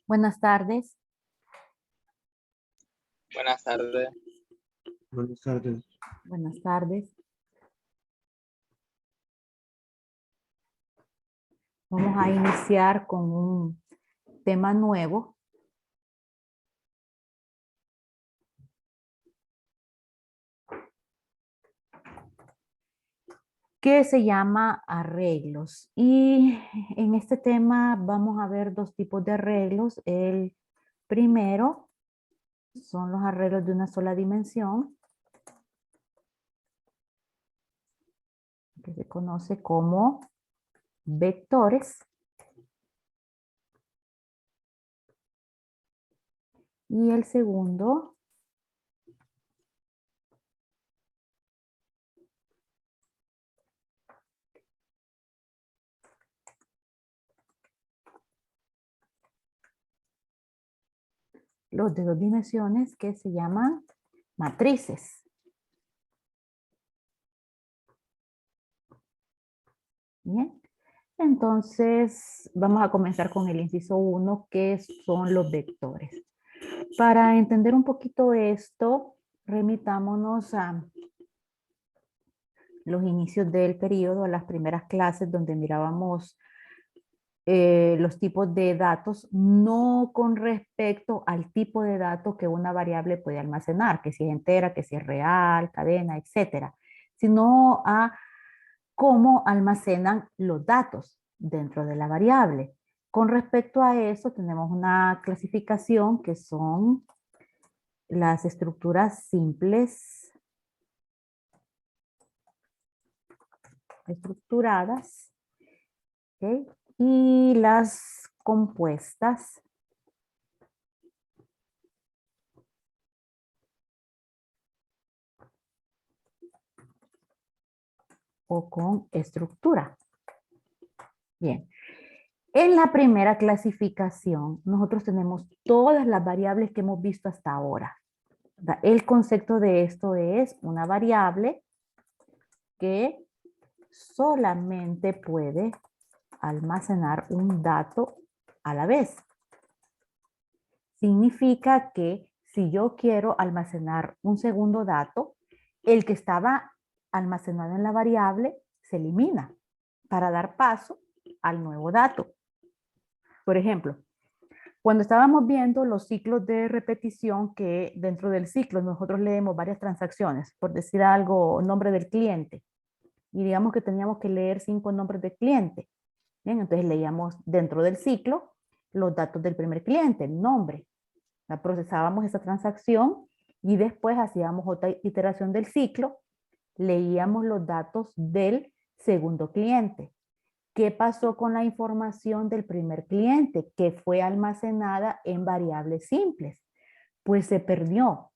Buenas tardes. Buenas tardes. Buenas tardes. Buenas tardes. Vamos a iniciar con un tema nuevo. Que se llama arreglos. Y en este tema vamos a ver dos tipos de arreglos. El primero son los arreglos de una sola dimensión, que se conoce como vectores. Y el segundo los de dos dimensiones, que se llaman matrices. Bien, entonces vamos a comenzar con el inciso 1, que son los vectores. Para entender un poquito esto, remitámonos a los inicios del periodo, a las primeras clases donde mirábamos los tipos de datos, no con respecto al tipo de datos que una variable puede almacenar, que si es entera, que si es real, cadena, etcétera, sino a cómo almacenan los datos dentro de la variable. Con respecto a eso, tenemos una clasificación que son las estructuras simples, estructuradas, ¿okay? Y las compuestas, o con estructura. Bien. En la primera clasificación, nosotros tenemos todas las variables que hemos visto hasta ahora. El concepto de esto es una variable que solamente puede almacenar un dato a la vez. Significa que si yo quiero almacenar un segundo dato, el que estaba almacenado en la variable se elimina para dar paso al nuevo dato. Por ejemplo, cuando estábamos viendo los ciclos de repetición, que dentro del ciclo nosotros leemos varias transacciones, por decir algo, nombre del cliente, y digamos que teníamos que leer 5 nombres de cliente. Bien, entonces leíamos dentro del ciclo los datos del primer cliente, el nombre. Procesábamos esa transacción y después hacíamos otra iteración del ciclo, leíamos los datos del segundo cliente. ¿Qué pasó con la información del primer cliente que fue almacenada en variables simples? Pues se perdió.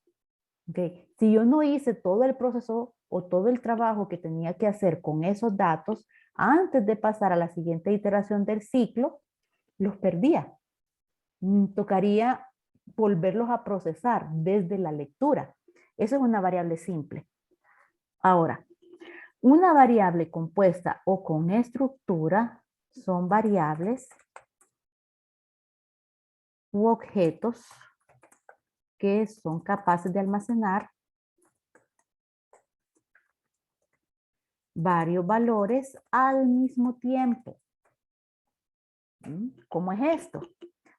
¿Okay? Si yo no hice todo el proceso o todo el trabajo que tenía que hacer con esos datos antes de pasar a la siguiente iteración del ciclo, los perdía. Tocaría volverlos a procesar desde la lectura. Eso es una variable simple. Ahora, una variable compuesta o con estructura son variables u objetos que son capaces de almacenar varios valores al mismo tiempo. ¿Cómo es esto?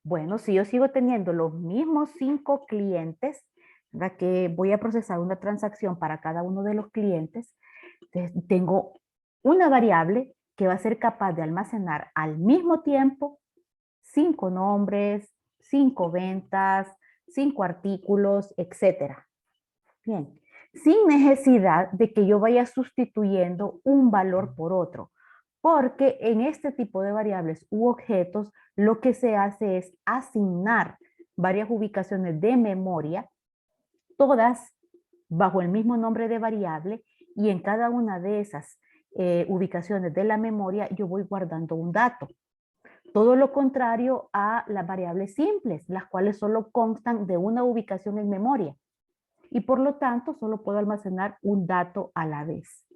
Bueno, si yo sigo teniendo los mismos 5 clientes, ¿verdad? Que voy a procesar una transacción para cada uno de los clientes, tengo una variable que va a ser capaz de almacenar al mismo tiempo 5 nombres, 5 ventas, 5 artículos, etc. Bien, sin necesidad de que yo vaya sustituyendo un valor por otro, porque en este tipo de variables u objetos lo que se hace es asignar varias ubicaciones de memoria, todas bajo el mismo nombre de variable, y en cada una de esas ubicaciones de la memoria yo voy guardando un dato. Todo lo contrario a las variables simples, las cuales solo constan de una ubicación en memoria. Y por lo tanto, solo puedo almacenar un dato a la vez.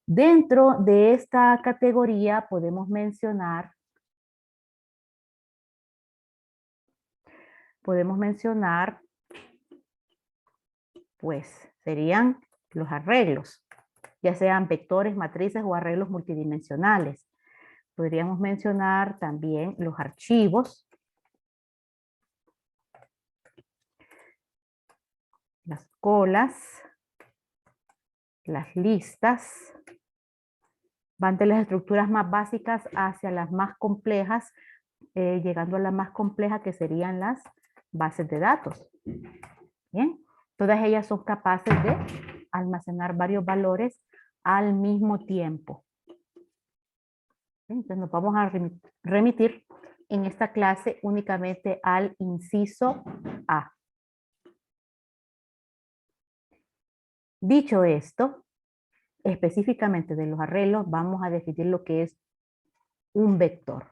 Dentro de esta categoría podemos mencionar pues serían los arreglos, ya sean vectores, matrices o arreglos multidimensionales. Podríamos mencionar también los archivos, las colas, las listas, van de las estructuras más básicas hacia las más complejas, llegando a la más compleja que serían las bases de datos. Bien, todas ellas son capaces de almacenar varios valores al mismo tiempo. Entonces nos vamos a remitir en esta clase únicamente al inciso A. Dicho esto, específicamente de los arreglos, vamos a definir lo que es un vector.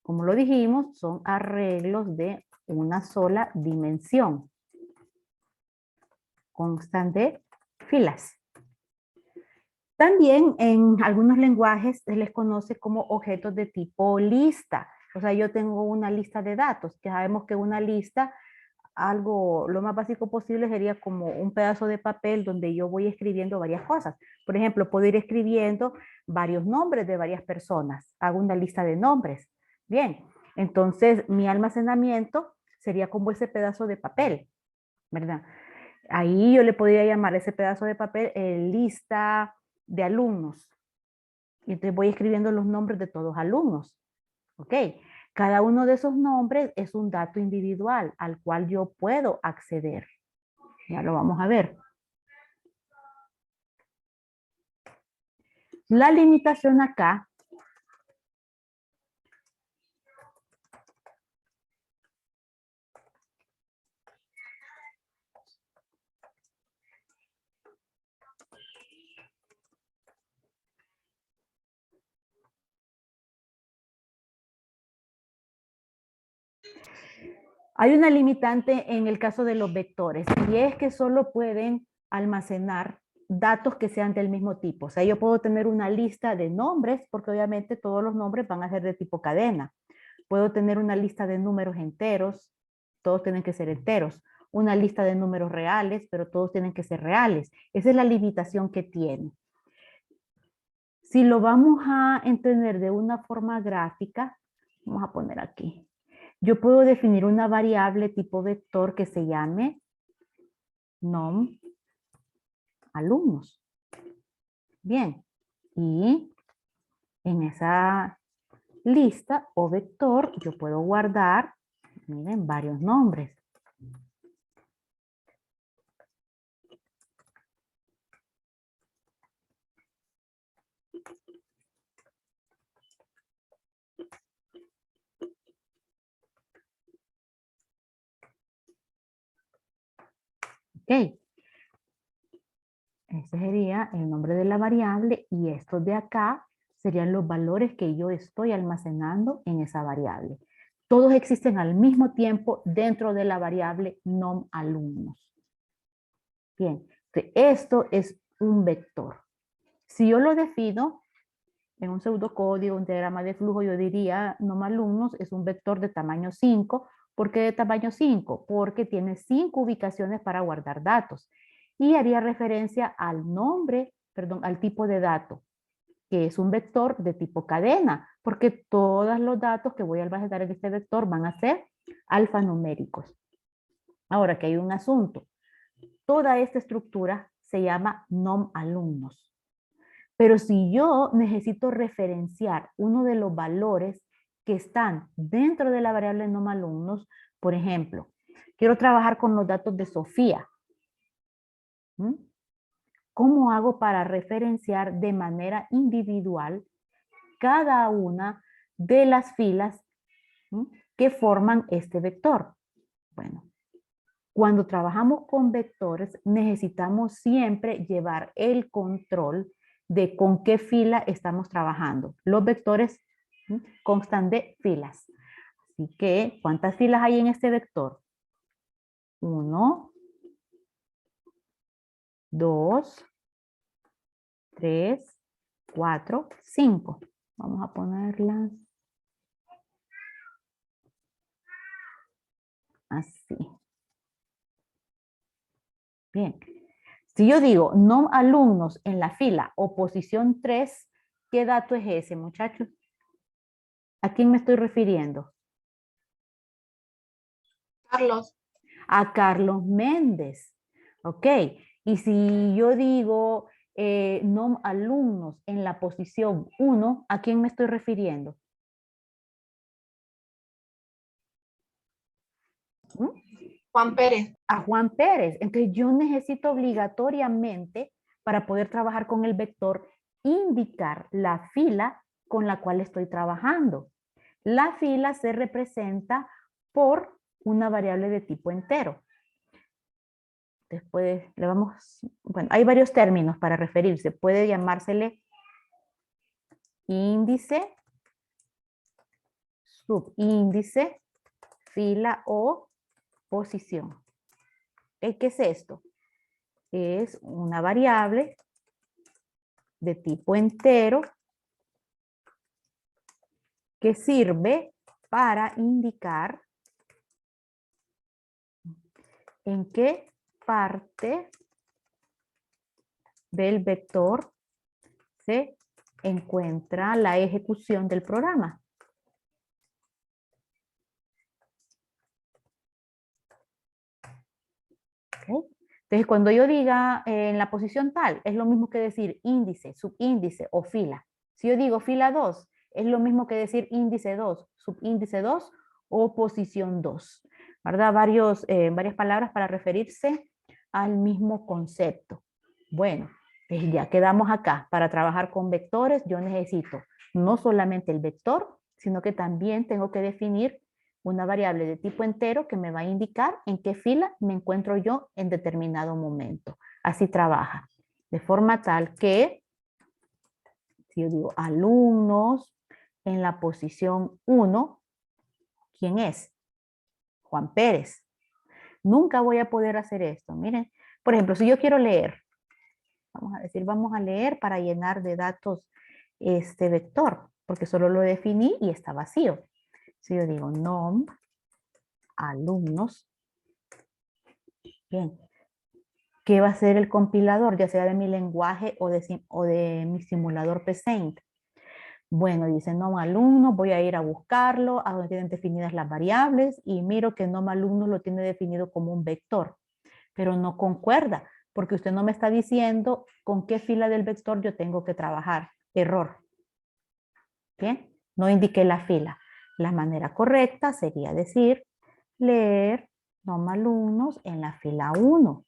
Como lo dijimos, son arreglos de una sola dimensión. Constan de filas. También en algunos lenguajes se les conoce como objetos de tipo lista. O sea, yo tengo una lista de datos. Ya sabemos que una lista, lo más básico posible sería como un pedazo de papel donde yo voy escribiendo varias cosas. Por ejemplo, puedo ir escribiendo varios nombres de varias personas. Hago una lista de nombres. Bien, entonces mi almacenamiento sería como ese pedazo de papel, ¿verdad? Ahí yo le podría llamar ese pedazo de papel lista de alumnos. Y entonces voy escribiendo los nombres de todos los alumnos. ¿Ok? Cada uno de esos nombres es un dato individual al cual yo puedo acceder. Ya lo vamos a ver. La limitación acá hay una limitante en el caso de los vectores, y es que solo pueden almacenar datos que sean del mismo tipo. O sea, yo puedo tener una lista de nombres, porque obviamente todos los nombres van a ser de tipo cadena. Puedo tener una lista de números enteros, todos tienen que ser enteros. Una lista de números reales, pero todos tienen que ser reales. Esa es la limitación que tiene. Si lo vamos a entender de una forma gráfica, vamos a poner aquí. Yo puedo definir una variable tipo vector que se llame nom alumnos. Bien, y en esa lista o vector yo puedo guardar, miren, varios nombres. Ok. Ese sería el nombre de la variable y estos de acá serían los valores que yo estoy almacenando en esa variable. Todos existen al mismo tiempo dentro de la variable nom alumnos. Bien, esto es un vector. Si yo lo defino en un pseudocódigo, un diagrama de flujo, yo diría NOM_ALUMNOS es un vector de tamaño 5. ¿Por qué de tamaño 5? Porque tiene 5 ubicaciones para guardar datos. Y haría referencia al nombre, perdón, al tipo de dato, que es un vector de tipo cadena, porque todos los datos que voy a almacenar en este vector van a ser alfanuméricos. Ahora que hay un asunto. Toda esta estructura se llama NOM_ALUMNOS. Pero si yo necesito referenciar uno de los valores que están dentro de la variable NOM_ALUMNOS, por ejemplo, quiero trabajar con los datos de Sofía. ¿Cómo hago para referenciar de manera individual cada una de las filas que forman este vector? Bueno, cuando trabajamos con vectores necesitamos siempre llevar el control de con qué fila estamos trabajando. Los vectores constan de filas. Así que, ¿cuántas filas hay en este vector? 1, 2, 3, 4, 5. Vamos a ponerlas así. Bien. Si yo digo NOM_ALUMNOS en la fila o posición 3, ¿qué dato es ese, muchachos? ¿A quién me estoy refiriendo? Carlos. A Carlos Méndez. Ok. Y si yo digo NOM_ALUMNOS en la posición 1, ¿a quién me estoy refiriendo? Juan Pérez. A Juan Pérez. Entonces yo necesito obligatoriamente, para poder trabajar con el vector, indicar la fila con la cual estoy trabajando. La fila se representa por una variable de tipo entero. Después le vamos, bueno, hay varios términos para referirse. Puede llamársele índice, subíndice, fila o posición. ¿Qué es esto? Es una variable de tipo entero que sirve para indicar en qué parte del vector se encuentra la ejecución del programa. ¿Okay? Entonces, cuando yo diga en la posición tal, es lo mismo que decir índice, subíndice o fila. Si yo digo fila 2, es lo mismo que decir índice 2, subíndice 2 o posición 2. ¿Verdad? Varias palabras para referirse al mismo concepto. Bueno, pues ya quedamos acá. Para trabajar con vectores, yo necesito no solamente el vector, sino que también tengo que definir una variable de tipo entero que me va a indicar en qué fila me encuentro yo en determinado momento. Así trabaja. De forma tal que, si yo digo alumnos en la posición 1, ¿quién es? Juan Pérez. Nunca voy a poder hacer esto. Miren, por ejemplo, si yo quiero leer, vamos a decir, vamos a leer para llenar de datos este vector, porque solo lo definí y está vacío. Si yo digo nom, alumnos, bien, ¿qué va a hacer el compilador, ya sea de mi lenguaje o de mi simulador PSeInt? Bueno, dice NOM_ALUMNOS, voy a ir a buscarlo, a donde tienen definidas las variables y miro que NOM_ALUMNOS lo tiene definido como un vector, pero no concuerda, porque usted no me está diciendo con qué fila del vector yo tengo que trabajar. Error. Bien, no indiqué la fila. La manera correcta sería decir leer NOM_ALUMNOS en la fila 1.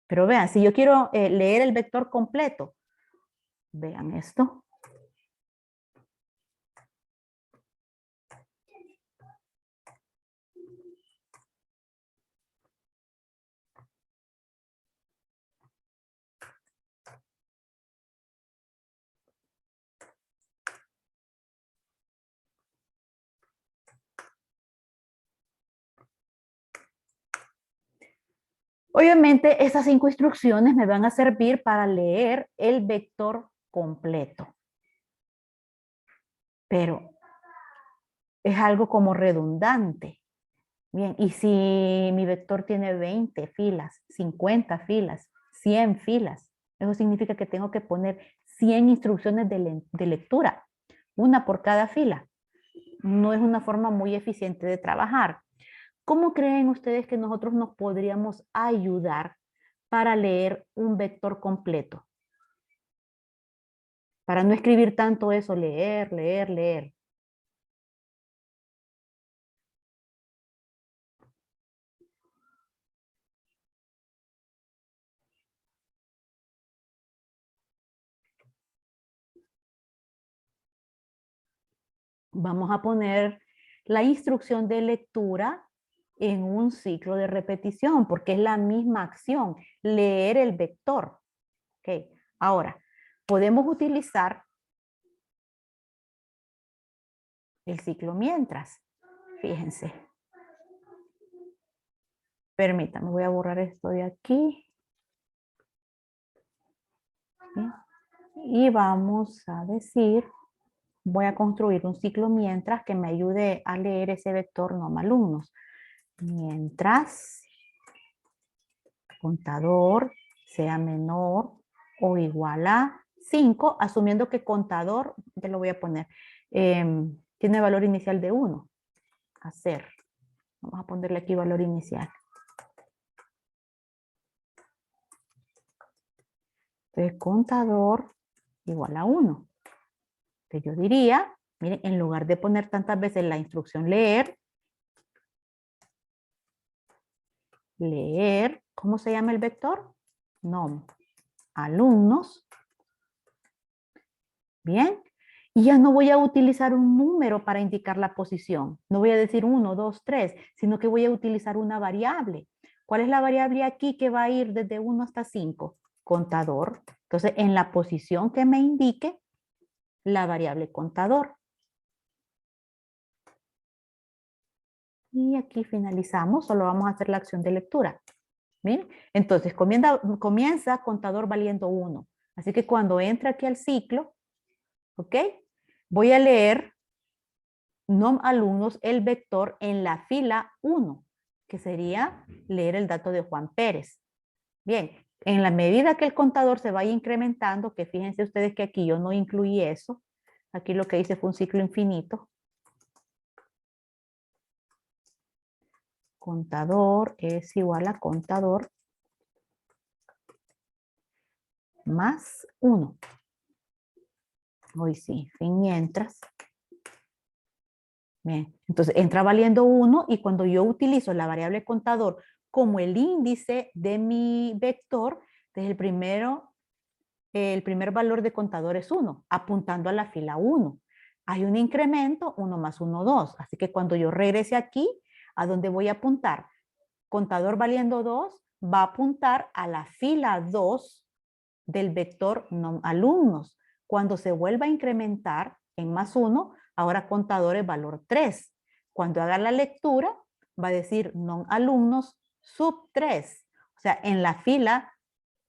Pero vean, si yo quiero leer el vector completo, vean esto. Obviamente, esas 5 instrucciones me van a servir para leer el vector completo. Pero es algo como redundante. Bien, y si mi vector tiene 20 filas, 50 filas, 100 filas, eso significa que tengo que poner 100 instrucciones de lectura, una por cada fila. No es una forma muy eficiente de trabajar. ¿Cómo creen ustedes que nosotros nos podríamos ayudar para leer un vector completo? Para no escribir tanto eso, leer, leer, leer. Vamos a poner la instrucción de lectura en un ciclo de repetición, porque es la misma acción, leer el vector. Okay. Ahora, podemos utilizar el ciclo mientras. Fíjense. Permítanme, voy a borrar esto de aquí. ¿Sí? Y vamos a decir, voy a construir un ciclo mientras que me ayude a leer ese vector nom alumnos. Mientras contador sea menor o igual a 5, asumiendo que contador, te lo voy a poner, tiene valor inicial de 1. Hacer. Vamos a ponerle aquí valor inicial. Entonces, contador igual a 1. Entonces, yo diría, miren, en lugar de poner tantas veces la instrucción leer, ¿cómo se llama el vector? Nom. Alumnos. Bien. Y ya no voy a utilizar un número para indicar la posición. No voy a decir 1, 2, 3, sino que voy a utilizar una variable. ¿Cuál es la variable aquí que va a ir desde 1 hasta 5? Contador. Entonces, en la posición que me indique, la variable contador. Y aquí finalizamos, solo vamos a hacer la acción de lectura. ¿Bien? Entonces, comienza contador valiendo 1. Así que cuando entre aquí al ciclo, ¿ok? Voy a leer nom alumnos el vector en la fila 1, que sería leer el dato de Juan Pérez. Bien, en la medida que el contador se vaya incrementando, que fíjense ustedes que aquí yo no incluí eso, aquí lo que hice fue un ciclo infinito. Contador es igual a contador más 1. Hoy sí, fin mientras. Bien, entonces entra valiendo 1 y cuando yo utilizo la variable contador como el índice de mi vector, entonces el primer valor de contador es 1, apuntando a la fila 1. Hay un incremento, 1 más 1, 2. Así que cuando yo regrese aquí, ¿a dónde voy a apuntar? Contador valiendo 2 va a apuntar a la fila 2 del vector nom alumnos. Cuando se vuelva a incrementar en más 1, ahora contador es valor 3. Cuando haga la lectura, va a decir nom alumnos sub 3. O sea, en la fila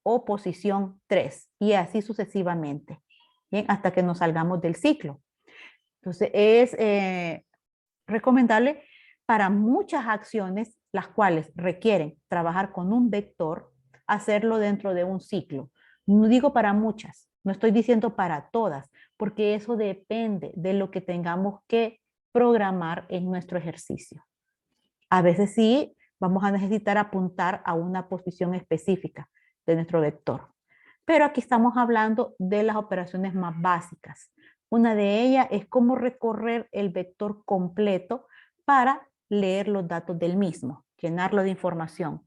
o posición 3. Y así sucesivamente. Bien, hasta que nos salgamos del ciclo. Entonces, es recomendable para muchas acciones, las cuales requieren trabajar con un vector, hacerlo dentro de un ciclo. No digo para muchas, no estoy diciendo para todas, porque eso depende de lo que tengamos que programar en nuestro ejercicio. A veces sí vamos a necesitar apuntar a una posición específica de nuestro vector. Pero aquí estamos hablando de las operaciones más básicas. Una de ellas es cómo recorrer el vector completo para leer los datos del mismo, llenarlo de información.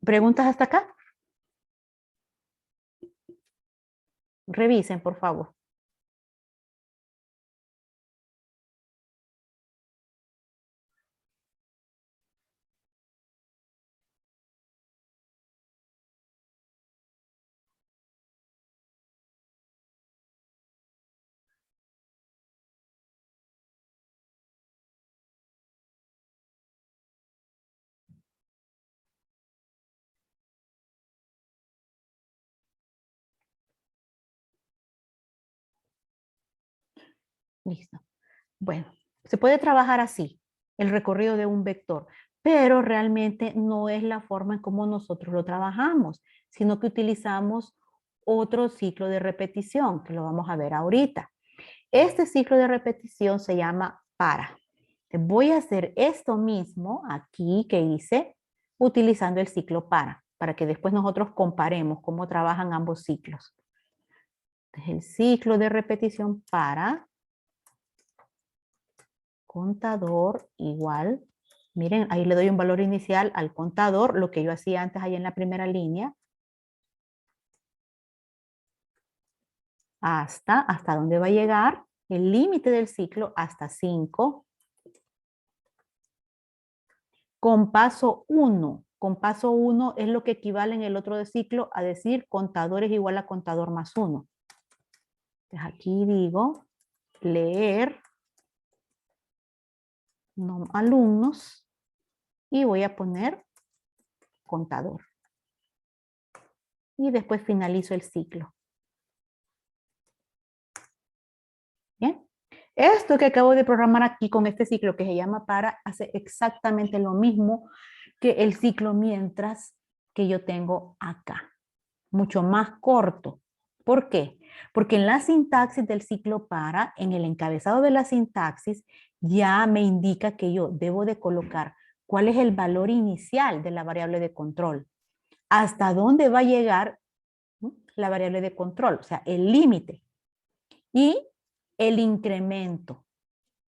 ¿Preguntas hasta acá? Revisen, por favor. Listo. Bueno, se puede trabajar así, el recorrido de un vector, pero realmente no es la forma en cómo nosotros lo trabajamos, sino que utilizamos otro ciclo de repetición, que lo vamos a ver ahorita. Este ciclo de repetición se llama para. Voy a hacer esto mismo aquí que hice utilizando el ciclo para que después nosotros comparemos cómo trabajan ambos ciclos. Entonces, el ciclo de repetición para contador igual, miren, ahí le doy un valor inicial al contador, lo que yo hacía antes ahí en la primera línea, hasta dónde va a llegar, el límite del ciclo hasta 5, con paso 1. Con paso 1 es lo que equivale en el otro de ciclo a decir contador es igual a contador más 1. Entonces aquí digo leer no alumnos y voy a poner contador. Y después finalizo el ciclo. Bien. Esto que acabo de programar aquí con este ciclo que se llama para hace exactamente lo mismo que el ciclo mientras que yo tengo acá. Mucho más corto. ¿Por qué? Porque en la sintaxis del ciclo para, en el encabezado de la sintaxis, ya me indica que yo debo de colocar cuál es el valor inicial de la variable de control. Hasta dónde va a llegar la variable de control, o sea, el límite. Y el incremento.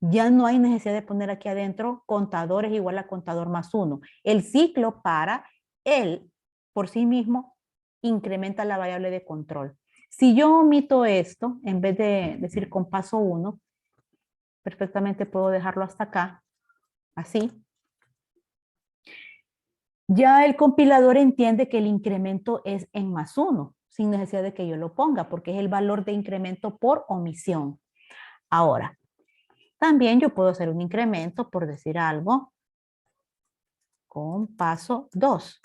Ya no hay necesidad de poner aquí adentro contador es igual a contador más 1. El ciclo para él por sí mismo incrementa la variable de control. Si yo omito esto, en vez de decir con paso 1, perfectamente puedo dejarlo hasta acá, así. Ya el compilador entiende que el incremento es en más 1, sin necesidad de que yo lo ponga, porque es el valor de incremento por omisión. Ahora, también yo puedo hacer un incremento, por decir algo, con paso 2.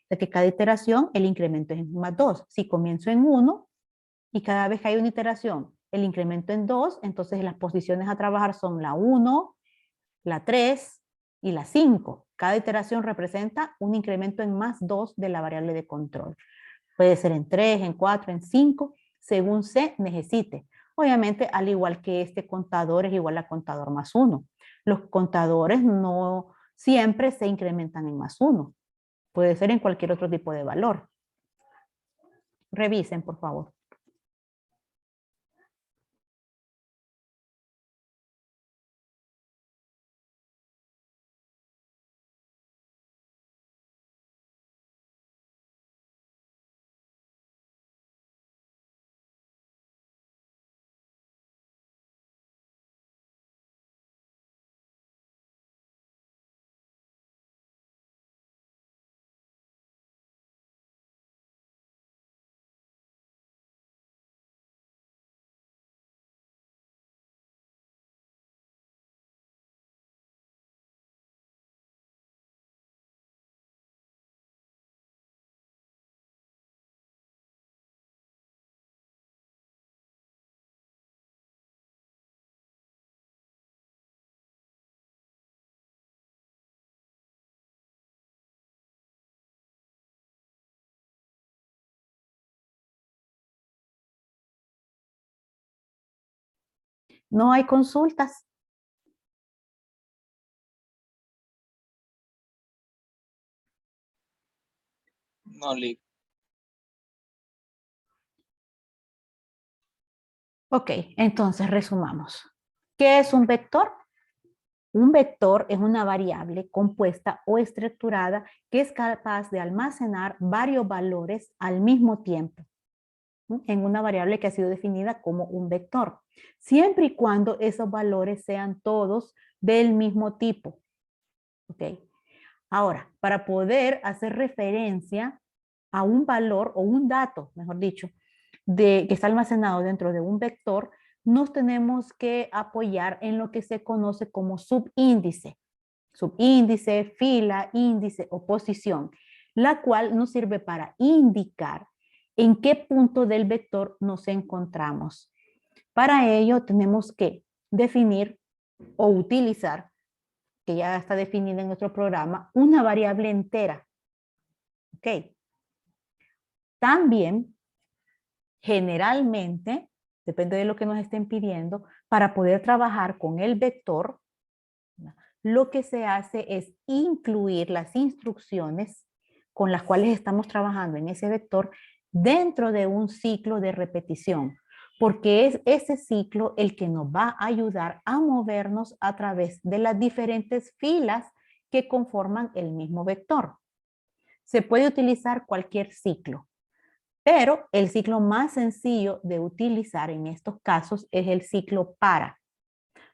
De que cada iteración el incremento es en más 2. Si comienzo en 1 y cada vez que hay una iteración el incremento en 2, entonces las posiciones a trabajar son la 1, la 3 y la 5. Cada iteración representa un incremento en más 2 de la variable de control. Puede ser en 3, en 4, en 5, según se necesite. Obviamente, al igual que este contador es igual a contador más 1. Los contadores no siempre se incrementan en más 1. Puede ser en cualquier otro tipo de valor. Revisen, por favor. No hay consultas. No, Lick. Ok, entonces resumamos. ¿Qué es un vector? Un vector es una variable compuesta o estructurada que es capaz de almacenar varios valores al mismo tiempo en una variable que ha sido definida como un vector, siempre y cuando esos valores sean todos del mismo tipo. ¿Ok? Ahora, para poder hacer referencia a un valor o un dato, mejor dicho, que está almacenado dentro de un vector, nos tenemos que apoyar en lo que se conoce como subíndice. Subíndice, fila, índice o posición, la cual nos sirve para indicar en qué punto del vector nos encontramos. Para ello tenemos que definir o utilizar, que ya está definida en nuestro programa, una variable entera. ¿Ok? También, generalmente, depende de lo que nos estén pidiendo, para poder trabajar con el vector, lo que se hace es incluir las instrucciones con las cuales estamos trabajando en ese vector dentro de un ciclo de repetición, porque es ese ciclo el que nos va a ayudar a movernos a través de las diferentes filas que conforman el mismo vector. Se puede utilizar cualquier ciclo, pero el ciclo más sencillo de utilizar en estos casos es el ciclo para,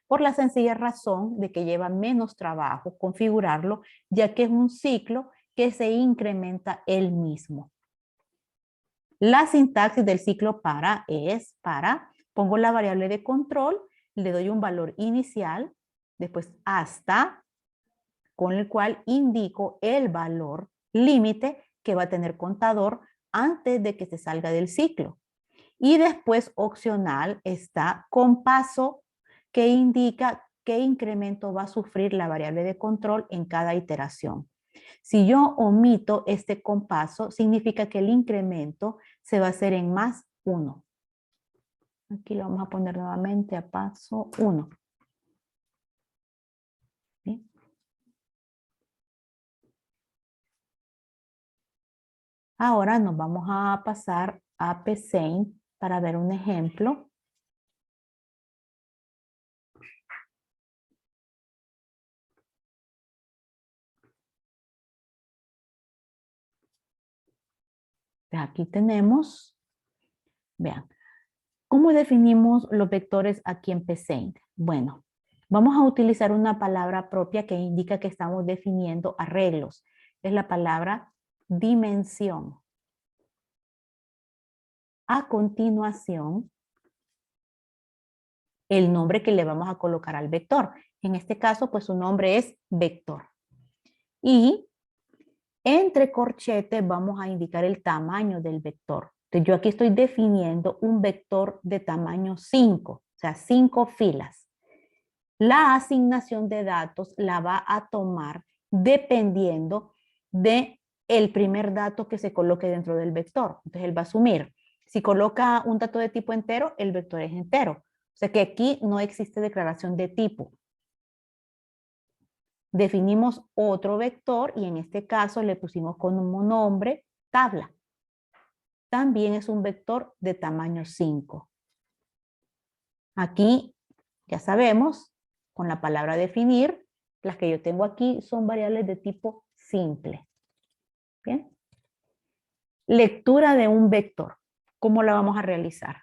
por la sencilla razón de que lleva menos trabajo configurarlo, ya que es un ciclo que se incrementa él mismo. La sintaxis del ciclo para es para, pongo la variable de control, le doy un valor inicial, después hasta, con el cual indico el valor límite que va a tener contador antes de que se salga del ciclo. Y después opcional está con paso que indica qué incremento va a sufrir la variable de control en cada iteración. Si yo omito este compaso, significa que el incremento se va a hacer en más 1. Aquí lo vamos a poner nuevamente a paso 1. ¿Sí? Ahora nos vamos a pasar a Pseint para ver un ejemplo. Aquí tenemos, vean, ¿cómo definimos los vectores aquí en Pseint? Bueno, vamos a utilizar una palabra propia que indica que estamos definiendo arreglos. Es la palabra dimensión. A continuación, el nombre que le vamos a colocar al vector. En este caso, pues su nombre es vector. Y entre corchetes vamos a indicar el tamaño del vector. Entonces yo aquí estoy definiendo un vector de tamaño 5, o sea, 5 filas. La asignación de datos la va a tomar dependiendo de el primer dato que se coloque dentro del vector. Entonces él va a asumir, si coloca un dato de tipo entero, el vector es entero. O sea que aquí no existe declaración de tipo. Definimos otro vector y en este caso le pusimos como nombre tabla. También es un vector de tamaño 5. Aquí ya sabemos, con la palabra definir, las que yo tengo aquí son variables de tipo simple. Bien. Lectura de un vector. ¿Cómo la vamos a realizar?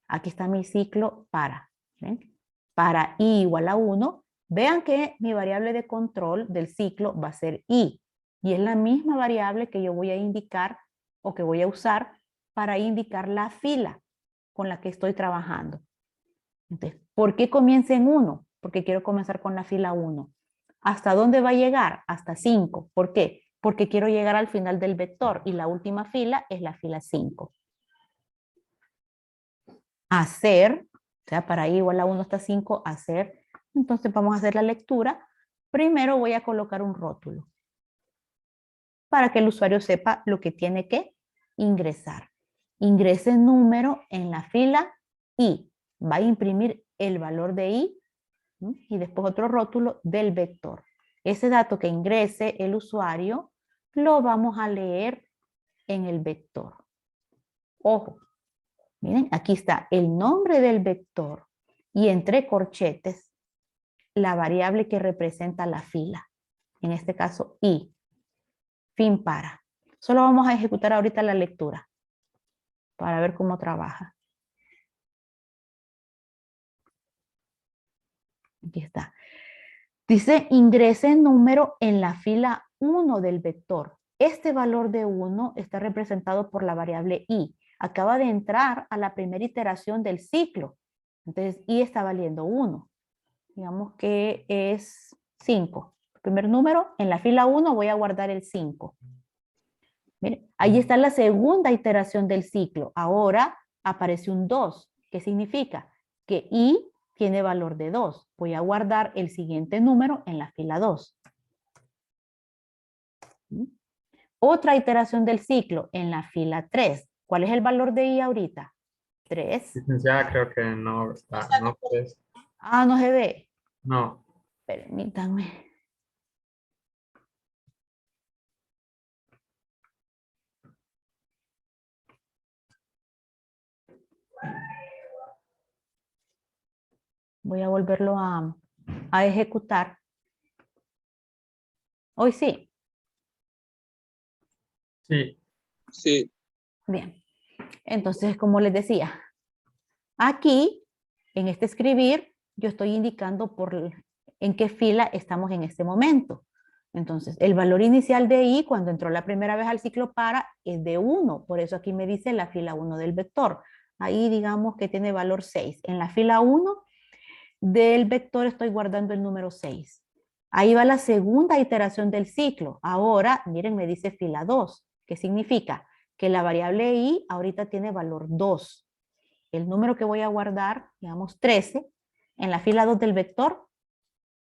Aquí está mi ciclo para. ¿Ven? Para i igual a 1. Vean que mi variable de control del ciclo va a ser i. Y es la misma variable que yo voy a indicar o que voy a usar para indicar la fila con la que estoy trabajando. Entonces, ¿por qué comienza en 1? Porque quiero comenzar con la fila 1. ¿Hasta dónde va a llegar? Hasta 5. ¿Por qué? Porque quiero llegar al final del vector y la última fila es la fila 5. Hacer, o sea, para i igual a 1 hasta 5, hacer. Entonces vamos a hacer la lectura. Primero voy a colocar un rótulo para que el usuario sepa lo que tiene que ingresar. Ingrese número en la fila i. Va a imprimir el valor de i y después otro rótulo del vector. Ese dato que ingrese el usuario lo vamos a leer en el vector. Ojo, miren, aquí está el nombre del vector y entre corchetes la variable que representa la fila. En este caso, i. Fin para. Solo vamos a ejecutar ahorita la lectura para ver cómo trabaja. Aquí está. Dice, ingrese número en la fila 1 del vector. Este valor de 1 está representado por la variable i. Acaba de entrar a la primera iteración del ciclo. Entonces, i está valiendo 1. Digamos que es 5. El primer número, en la fila 1 voy a guardar el 5. Miren, ahí está la segunda iteración del ciclo. Ahora aparece un 2. ¿Qué significa? que I tiene valor de 2. Voy a guardar el siguiente número en la fila 2. Otra iteración del ciclo en la fila 3. ¿Cuál es el valor de I ahorita? 3. Licenciada, creo que no, ¿verdad? No, pues, Ah, no se ve. no. Permítanme. Voy a volverlo a ejecutar. Hoy sí. Sí, Sí. Bien. Entonces, como les decía, aquí, en este escribir, yo estoy indicando en qué fila estamos en este momento. Entonces, el valor inicial de I, cuando entró la primera vez al ciclo para, es de 1. Por eso aquí me dice la fila 1 del vector. Ahí digamos que tiene valor 6. En la fila 1 del vector estoy guardando el número 6. Ahí va la segunda iteración del ciclo. Ahora, miren, me dice fila 2. ¿Qué significa? Que la variable I ahorita tiene valor 2. El número que voy a guardar, digamos 13, en la fila 2 del vector,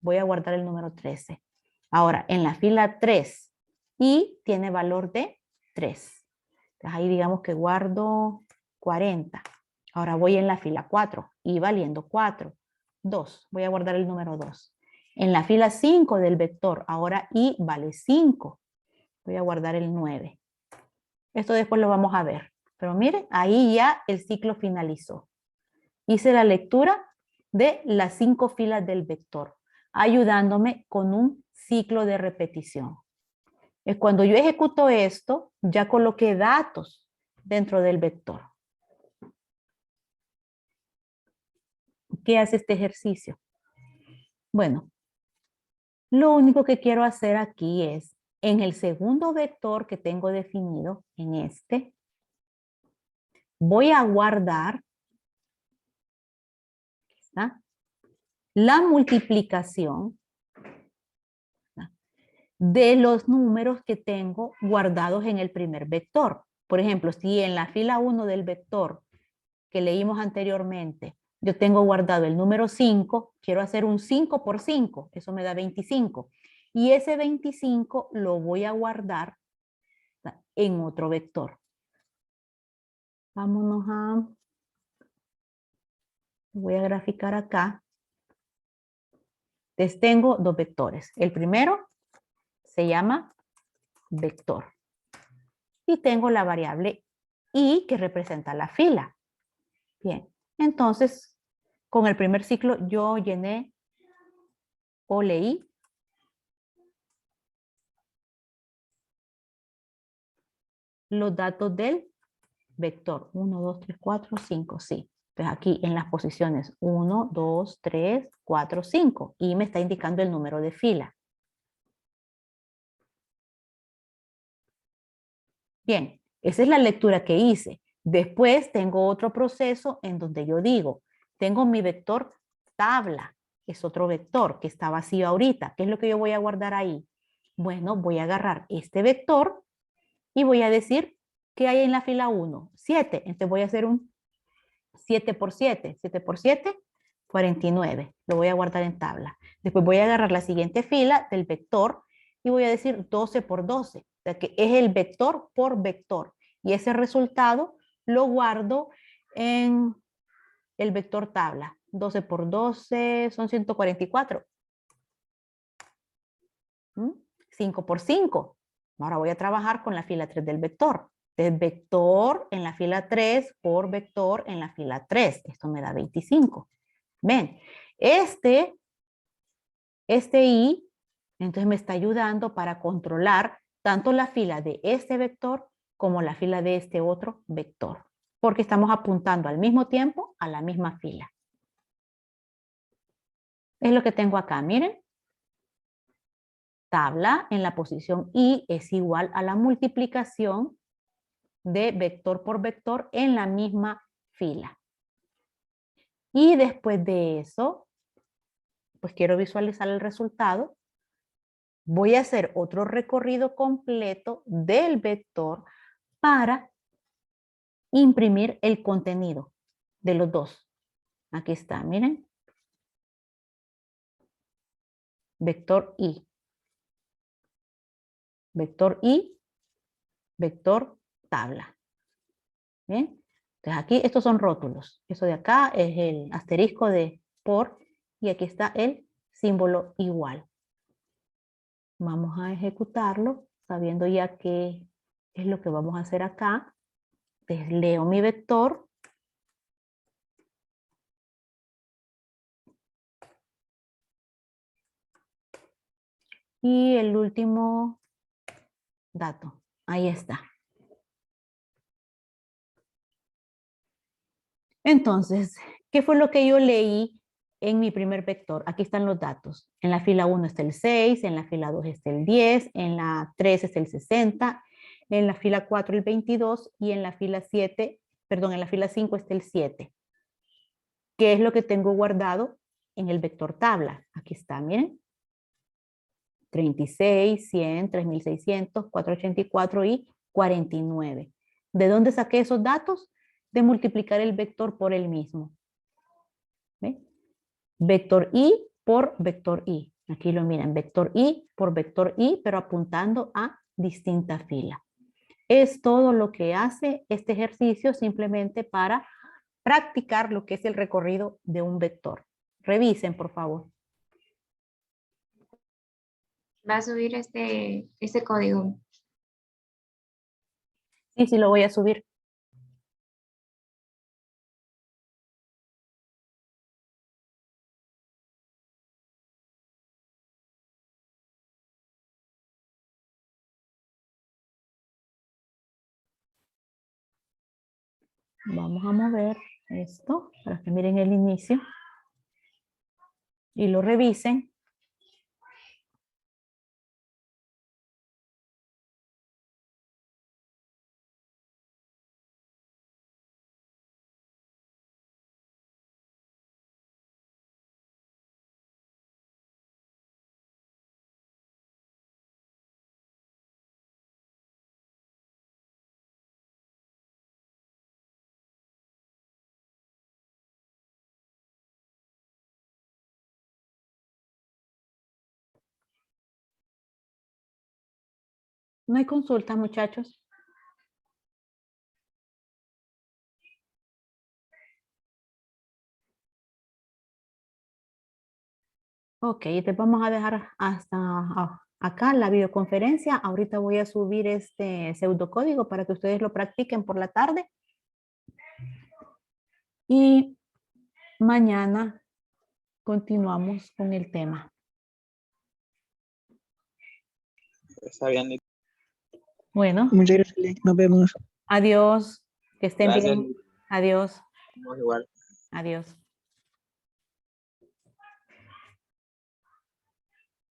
voy a guardar el número 13. Ahora, en la fila 3, I tiene valor de 3. Entonces ahí digamos que guardo 40. Ahora voy en la fila 4, I valiendo 4. 2, voy a guardar el número 2. En la fila 5 del vector, ahora I vale 5. Voy a guardar el 9. Esto después lo vamos a ver. Pero miren, ahí ya el ciclo finalizó. Hice la lectura de las 5 filas del vector, ayudándome con un ciclo de repetición. Cuando yo ejecuto esto, ya coloqué datos dentro del vector. ¿Qué hace este ejercicio? Bueno, lo único que quiero hacer aquí es, en el segundo vector que tengo definido, en este, voy a guardar la multiplicación de los números que tengo guardados en el primer vector. Por ejemplo, si en la fila 1 del vector que leímos anteriormente, yo tengo guardado el número 5, quiero hacer un 5 por 5, eso me da 25. Y ese 25 lo voy a guardar en otro vector. Vámonos a... Voy a graficar acá. Entonces tengo dos vectores. El primero se llama vector. Y tengo la variable I que representa la fila. Bien, entonces con el primer ciclo yo llené o leí los datos del vector. 1, 2, 3, 4, 5, sí. Pues aquí en las posiciones 1, 2, 3, 4, 5. Y me está indicando el número de fila. Bien, esa es la lectura que hice. Después tengo otro proceso en donde yo digo, tengo mi vector tabla, es otro vector que está vacío ahorita. ¿Qué es lo que yo voy a guardar ahí? Bueno, voy a agarrar este vector y voy a decir ¿qué hay en la fila 1? 7. Entonces voy a hacer un 7 por 7. 7 por 7, 49. Lo voy a guardar en tabla. Después voy a agarrar la siguiente fila del vector y voy a decir 12 por 12. O sea que es el vector por vector. Y ese resultado lo guardo en el vector tabla. 12 por 12 son 144. 5 por 5. Ahora voy a trabajar con la fila 3 del vector. Entonces, vector en la fila 3 por vector en la fila 3. Esto me da 25. Ven, este I, entonces me está ayudando para controlar tanto la fila de este vector como la fila de este otro vector. Porque estamos apuntando al mismo tiempo a la misma fila. Es lo que tengo acá, miren. Tabla en la posición I es igual a la multiplicación de vector por vector en la misma fila. Y después de eso, pues quiero visualizar el resultado. Voy a hacer otro recorrido completo del vector para imprimir el contenido de los dos. Aquí está, miren. Vector I. Vector I, vector tabla. Bien. Entonces aquí estos son rótulos. Eso de acá es el asterisco de por y aquí está el símbolo igual. Vamos a ejecutarlo sabiendo ya qué es lo que vamos a hacer acá. Entonces leo mi vector. Y el último dato. Ahí está. Entonces, ¿qué fue lo que yo leí en mi primer vector? Aquí están los datos. En la fila 1 está el 6, en la fila 2 está el 10, en la 3 está el 60, en la fila 4 el 22 y en la fila 7, perdón, en la fila 5 está el 7. ¿Qué es lo que tengo guardado en el vector tabla? Aquí está, miren. 36, 100, 3600, 484 y 49. ¿De dónde saqué esos datos? De multiplicar el vector por el mismo. ¿Ve? Vector I por vector I. Aquí lo miran, vector I por vector I, pero apuntando a distinta fila. Es todo lo que hace este ejercicio simplemente para practicar lo que es el recorrido de un vector. Revisen, por favor. Va a subir este código. Sí, sí, lo voy a subir. Vamos a mover esto para que miren el inicio y lo revisen. No hay consulta, muchachos. Ok, te vamos a dejar hasta acá la videoconferencia. Ahorita voy a subir este pseudocódigo para que ustedes lo practiquen por la tarde. Y mañana continuamos con el tema. Está bien, Lick. Bueno, Muchas gracias, Lick. Nos vemos. adiós. Que estén Gracias, bien. Lick. Adiós. Estamos igual. Adiós.